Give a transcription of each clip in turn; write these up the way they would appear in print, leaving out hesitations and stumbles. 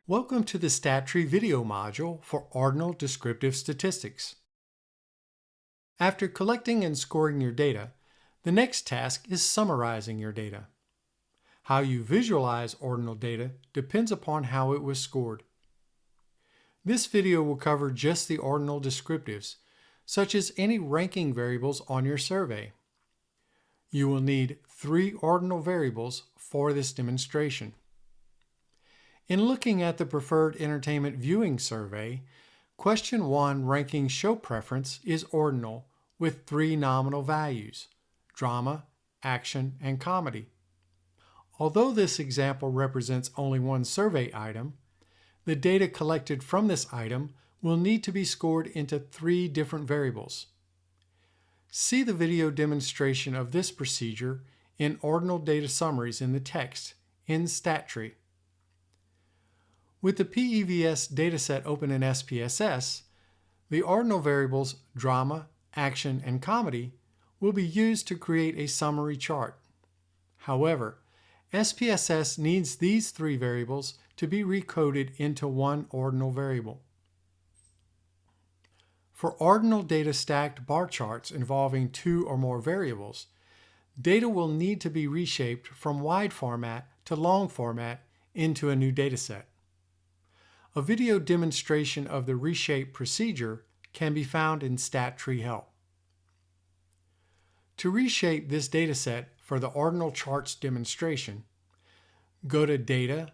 Welcome to the StatTree video module for Ordinal Descriptive Statistics. After collecting and scoring your data, the next task is summarizing your data. How you visualize ordinal data depends upon how it was scored. This video will cover just the ordinal descriptives, such as any ranking variables on your survey. You will need 3 ordinal variables for this demonstration. In looking at the Preferred Entertainment Viewing Survey, Question 1 ranking show preference is ordinal with 3 nominal values: drama, action, and comedy. Although this example represents only one survey item, the data collected from this item will need to be scored into 3 different variables. See the video demonstration of this procedure in Ordinal Data Summaries in the text in StatTree. With the PEVS dataset open in SPSS, the ordinal variables drama, action, and comedy will be used to create a summary chart. However, SPSS needs these 3 variables to be recoded into one ordinal variable. For ordinal data stacked bar charts involving 2 or more variables, data will need to be reshaped from wide format to long format into a new dataset. A video demonstration of the reshape procedure can be found in StatTree Help. To reshape this dataset for the ordinal charts demonstration, go to Data,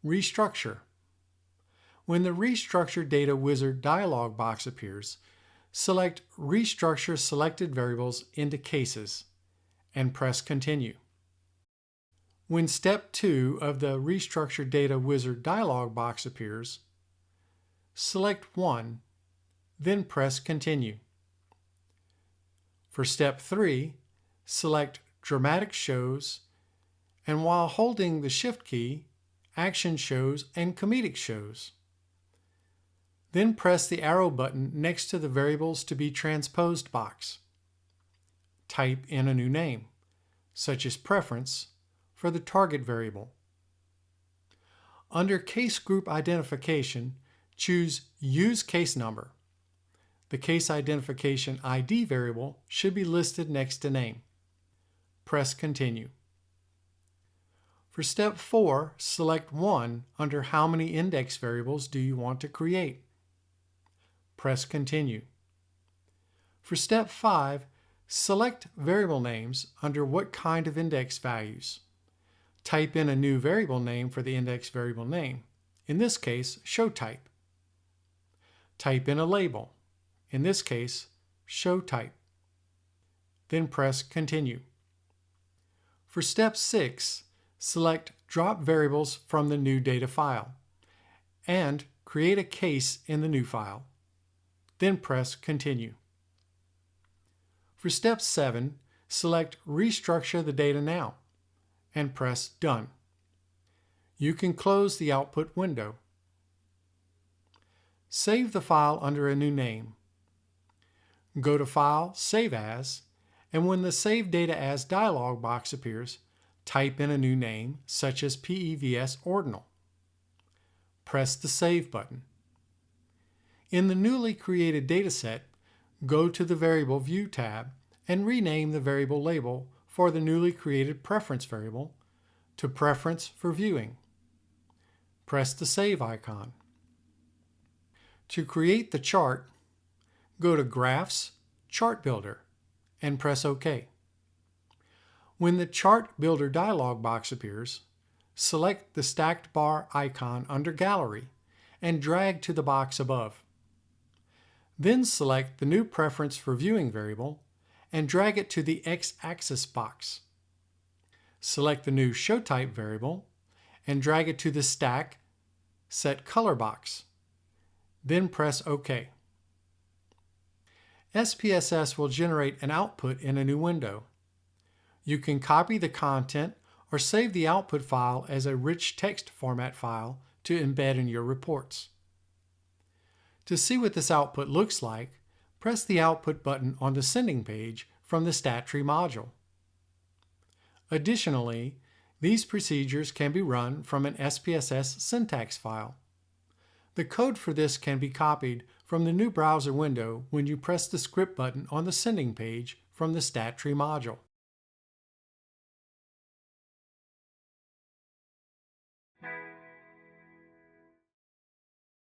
Restructure. When the Restructure Data Wizard dialog box appears, select Restructure Selected Variables into Cases and press Continue. When Step 2 of the Restructure Data Wizard dialog box appears, select 1, then press Continue. For Step 3, select Dramatic Shows, and while holding the Shift key, Action Shows and Comedic Shows. Then press the arrow button next to the Variables to be Transposed box. Type in a new name, such as Preference, for the target variable. Under Case Group Identification, choose Use Case Number. The Case Identification ID variable should be listed next to name. Press Continue. For Step 4, select 1 under How many index variables do you want to create? Press Continue. For Step 5, select Variable Names under What kind of index values. Type in a new variable name for the index variable name, in this case, show type. Type in a label, in this case, show type. Then press Continue. For Step 6, select Drop Variables from the new data file and create a case in the new file. Then press Continue. For Step 7, select Restructure the Data Now and press Done. You can close the output window. Save the file under a new name. Go to File, Save As, and when the Save Data As dialog box appears, type in a new name, such as PEVS Ordinal. Press the Save button. In the newly created dataset, go to the Variable View tab and rename the variable label for the newly created preference variable to Preference for Viewing. Press the Save icon. To create the chart, go to Graphs, Chart Builder, and press OK. When the Chart Builder dialog box appears, select the stacked bar icon under Gallery and drag to the box above. Then select the new Preference for Viewing variable and drag it to the X-axis box. Select the new Show Type variable and drag it to the Stack Set Color box. Then press OK. SPSS will generate an output in a new window. You can copy the content or save the output file as a rich text format file to embed in your reports. To see what this output looks like, press the Output button on the Sending page from the StatTree module. Additionally, these procedures can be run from an SPSS syntax file. The code for this can be copied from the new browser window when you press the script button on the sending page from the StatTree module.